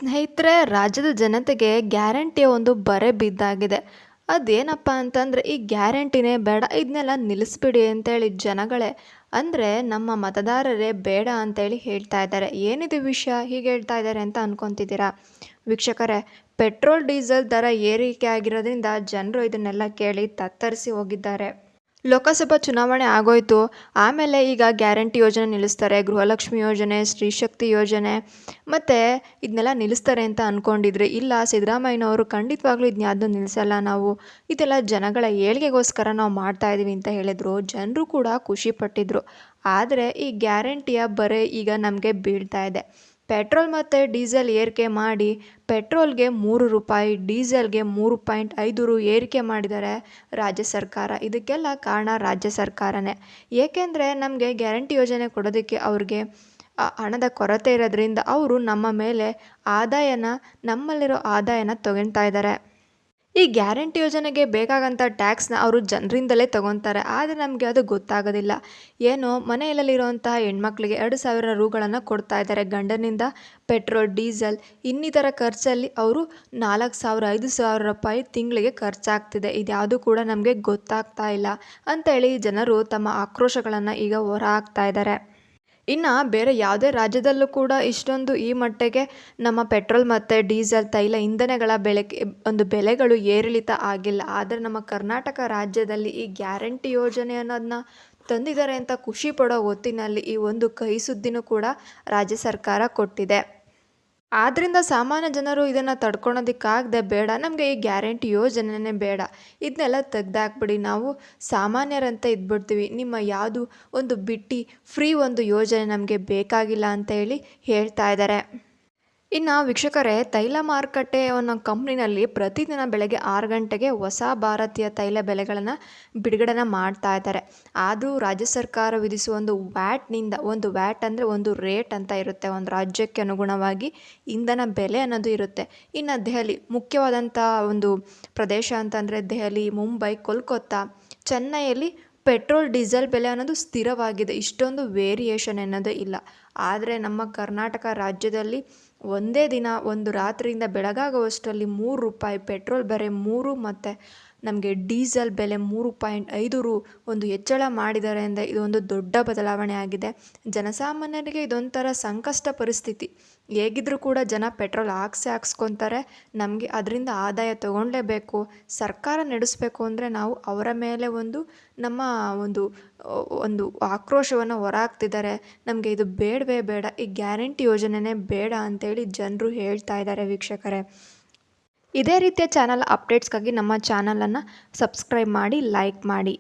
ಸ್ನೇಹಿತರೆ, ರಾಜ್ಯದ ಜನತೆಗೆ ಗ್ಯಾರಂಟಿಯ ಒಂದು ಬರೆ ಬಿದ್ದಾಗಿದೆ. ಅದೇನಪ್ಪ ಅಂತಂದರೆ, ಈ ಗ್ಯಾರಂಟಿನೇ ಬೇಡ, ಇದನ್ನೆಲ್ಲ ನಿಲ್ಲಿಸ್ಬಿಡಿ ಅಂತೇಳಿ ಜನಗಳೇ ಅಂದರೆ ನಮ್ಮ ಮತದಾರರೇ ಬೇಡ ಅಂತೇಳಿ ಹೇಳ್ತಾ ಇದ್ದಾರೆ. ಏನಿದು ವಿಷಯ ಹೀಗೆ ಹೇಳ್ತಾ ಇದ್ದಾರೆ ಅಂತ ಅನ್ಕೊತಿದ್ದೀರಾ ವೀಕ್ಷಕರೇ? ಪೆಟ್ರೋಲ್ ಡೀಸೆಲ್ ದರ ಏರಿಕೆ ಆಗಿರೋದ್ರಿಂದ ಜನರು ಇದನ್ನೆಲ್ಲ ಕೇಳಿ ತತ್ತರಿಸಿ ಹೋಗಿದ್ದಾರೆ. ಲೋಕಸಭಾ ಚುನಾವಣೆ ಆಗೋಯ್ತು, ಆಮೇಲೆ ಈಗ ಗ್ಯಾರಂಟಿ ಯೋಜನೆ ನಿಲ್ಲಿಸ್ತಾರೆ, ಗೃಹಲಕ್ಷ್ಮಿ ಯೋಜನೆ, ಸ್ತ್ರೀಶಕ್ತಿ ಯೋಜನೆ ಮತ್ತು ಇದನ್ನೆಲ್ಲ ನಿಲ್ಲಿಸ್ತಾರೆ ಅಂತ ಅಂದ್ಕೊಂಡಿದ್ರಿ. ಇಲ್ಲ, ಸಿದ್ದರಾಮಯ್ಯನವರು ಖಂಡಿತವಾಗ್ಲೂ ಇದನ್ನ ಯಾವುದನ್ನು ನಿಲ್ಲಿಸಲ್ಲ, ನಾವು ಇದೆಲ್ಲ ಜನಗಳ ಏಳಿಗೆಗೋಸ್ಕರ ನಾವು ಮಾಡ್ತಾ ಇದ್ದೀವಿ ಅಂತ ಹೇಳಿದರು. ಜನರು ಕೂಡ ಖುಷಿ ಪಟ್ಟಿದ್ರು. ಆದರೆ ಈ ಗ್ಯಾರಂಟಿಯ ಬರೆ ಈಗ ನಮಗೆ ಬೀಳ್ತಾ ಇದೆ. ಪೆಟ್ರೋಲ್ ಮತ್ತು ಡೀಸೆಲ್ ಏರಿಕೆ ಮಾಡಿ ಪೆಟ್ರೋಲ್ಗೆ 3 ರೂಪಾಯಿ, ಡೀಸೆಲ್ಗೆ 3.5 ಏರಿಕೆ ಮಾಡಿದ್ದಾರೆ ರಾಜ್ಯ ಸರ್ಕಾರ. ಇದಕ್ಕೆಲ್ಲ ಕಾರಣ ರಾಜ್ಯ ಸರ್ಕಾರನೇ. ಏಕೆಂದರೆ ನಮಗೆ ಗ್ಯಾರಂಟಿ ಯೋಜನೆ ಕೊಡೋದಕ್ಕೆ ಅವ್ರಿಗೆ ಹಣದ ಕೊರತೆ ಇರೋದ್ರಿಂದ ಅವರು ನಮ್ಮ ಮೇಲೆ ನಮ್ಮಲ್ಲಿರೋ ಆದಾಯನ ತಗೊಳ್ತಾ ಇದ್ದಾರೆ. ಈ ಗ್ಯಾರಂಟಿ ಯೋಜನೆಗೆ ಬೇಕಾಗಂಥ ಟ್ಯಾಕ್ಸ್ನ ಅವರು ಜನರಿಂದಲೇ ತಗೊತಾರೆ. ಆದರೆ ನಮಗೆ ಅದು ಗೊತ್ತಾಗೋದಿಲ್ಲ. ಏನೋ ಮನೆಯಲ್ಲಿರುವಂತಹ ಹೆಣ್ಮಕ್ಳಿಗೆ 2,000 ರೂಗಳನ್ನು ಕೊಡ್ತಾ ಇದ್ದಾರೆ. ಗಂಡನಿಂದ ಪೆಟ್ರೋಲ್, ಡೀಸೆಲ್ ಇನ್ನಿತರ ಖರ್ಚಲ್ಲಿ ಅವರು 4,000 5,000 ರೂಪಾಯಿ ತಿಂಗಳಿಗೆ ಖರ್ಚಾಗ್ತಿದೆ. ಇದ್ಯಾವುದು ಕೂಡ ನಮಗೆ ಗೊತ್ತಾಗ್ತಾ ಇಲ್ಲ ಅಂತೇಳಿ ಜನರು ತಮ್ಮ ಆಕ್ರೋಶಗಳನ್ನು ಈಗ ಹೊರ ಹಾಕ್ತಾ ಇದ್ದಾರೆ. ಇನ್ನು ಬೇರೆ ಯಾವುದೇ ರಾಜ್ಯದಲ್ಲೂ ಕೂಡ ಇಷ್ಟೊಂದು ಈ ಮಟ್ಟಿಗೆ ನಮ್ಮ ಪೆಟ್ರೋಲ್ ಮತ್ತು ಡೀಸೆಲ್ ತೈಲ ಇಂಧನಗಳ ಬೆಲೆಗಳು ಏರಿಳಿತ ಆಗಿಲ್ಲ. ಆದರೆ ನಮ್ಮ ಕರ್ನಾಟಕ ರಾಜ್ಯದಲ್ಲಿ ಈ ಗ್ಯಾರಂಟಿ ಯೋಜನೆ ಅನ್ನೋದನ್ನ ತಂದಿದ್ದಾರೆ ಅಂತ ಖುಷಿ ಪಡೋ ಹೊತ್ತಿನಲ್ಲಿ ಈ ಒಂದು ಕಹಿ ಸುದ್ದಿನೂ ಕೂಡ ರಾಜ್ಯ ಸರ್ಕಾರ ಕೊಟ್ಟಿದೆ. ಆದ್ದರಿಂದ ಸಾಮಾನ್ಯ ಜನರು ಇದನ್ನು ತಡ್ಕೊಳೋದಕ್ಕಾಗದೆ ಬೇಡ, ನಮಗೆ ಈ ಗ್ಯಾರಂಟಿ ಯೋಜನೆನೇ ಬೇಡ, ಇದನ್ನೆಲ್ಲ ತೆಗ್ದಾಕ್ಬಿಡಿ, ನಾವು ಸಾಮಾನ್ಯರಂತೆ ಇದ್ಬಿಡ್ತೀವಿ, ನಿಮ್ಮ ಯಾವುದು ಒಂದು ಬಿಟ್ಟು ಫ್ರೀ ಒಂದು ಯೋಜನೆ ನಮಗೆ ಬೇಕಾಗಿಲ್ಲ ಅಂತ ಹೇಳ್ತಾ ಇದ್ದಾರೆ. ಇನ್ನು ವೀಕ್ಷಕರೇ, ತೈಲ ಮಾರುಕಟ್ಟೆ ಅನ್ನೋ ಕಂಪ್ನಿನಲ್ಲಿ ಪ್ರತಿದಿನ ಬೆಳಗ್ಗೆ 6 ಗಂಟೆಗೆ ಹೊಸ ಭಾರತೀಯ ತೈಲ ಬೆಲೆಗಳನ್ನು ಬಿಡುಗಡೆ ಮಾಡ್ತಾ ಇದ್ದಾರೆ. ಆದರೂ ರಾಜ್ಯ ಸರ್ಕಾರ ವಿಧಿಸುವ ಒಂದು ವ್ಯಾಟ್ ಅಂದರೆ ಒಂದು ರೇಟ್ ಅಂತ ಇರುತ್ತೆ. ಒಂದು ರಾಜ್ಯಕ್ಕೆ ಅನುಗುಣವಾಗಿ ಇಂಧನ ಬೆಲೆ ಅನ್ನೋದು ಇರುತ್ತೆ. ಇನ್ನು ದೆಹಲಿ ಮುಖ್ಯವಾದಂಥ ಒಂದು ಪ್ರದೇಶ ಅಂತಂದರೆ ದೆಹಲಿ, ಮುಂಬೈ, ಕೋಲ್ಕತ್ತಾ, ಚೆನ್ನೈಯಲ್ಲಿ ಪೆಟ್ರೋಲ್ ಡೀಸೆಲ್ ಬೆಲೆ ಅನ್ನೋದು ಸ್ಥಿರವಾಗಿದೆ. ಇಷ್ಟೊಂದು ವೇರಿಯೇಷನ್ ಅನ್ನೋದು ಇಲ್ಲ. ಆದರೆ ನಮ್ಮ ಕರ್ನಾಟಕ ರಾಜ್ಯದಲ್ಲಿ ಒಂದೇ ದಿನ ಒಂದು ರಾತ್ರಿಯಿಂದ ಬೆಳಗಾಗುವಷ್ಟರಲ್ಲಿ 3 ರೂಪಾಯಿ ಪೆಟ್ರೋಲ್ ಬೆಲೆ 3 ಮತ್ತು ನಮಗೆ ಡೀಸೆಲ್ ಬೆಲೆ 3.5 ಒಂದು ಹೆಚ್ಚಳ ಮಾಡಿದ್ದಾರೆ ಅಂದರೆ ಇದೊಂದು ದೊಡ್ಡ ಬದಲಾವಣೆ ಆಗಿದೆ. ಜನಸಾಮಾನ್ಯರಿಗೆ ಇದೊಂಥರ ಸಂಕಷ್ಟ ಪರಿಸ್ಥಿತಿ. ಹೇಗಿದ್ರೂ ಕೂಡ ಜನ ಪೆಟ್ರೋಲ್ ಹಾಕ್ಸ್ಕೊತಾರೆ. ನಮಗೆ ಅದರಿಂದ ಆದಾಯ ತಗೊಳ್ಳೇಬೇಕು. ಸರ್ಕಾರ ನಡೆಸಬೇಕು ಅಂದರೆ ನಾವು ಅವರ ಮೇಲೆ ನಮ್ಮ ಒಂದು ಆಕ್ರೋಶವನ್ನು ಹೊರಹಾಕ್ತಿದ್ದಾರೆ. ನಮಗೆ ಇದು ಬೇಡವೇ ಬೇಡ, ಈ ಗ್ಯಾರಂಟಿ ಯೋಜನೆನೇ ಬೇಡ ಅಂತೇಳಿ ಜನರು ಹೇಳ್ತಾ ಇದ್ದಾರೆ ವೀಕ್ಷಕರೇ. ಇದೇ ರೀತಿಯ ಚಾನಲ್ ಅಪ್ಡೇಟ್ಸ್ಗಾಗಿ ನಮ್ಮ ಚಾನಲನ್ನು ಸಬ್ಸ್ಕ್ರೈಬ್ ಮಾಡಿ, ಲೈಕ್ ಮಾಡಿ.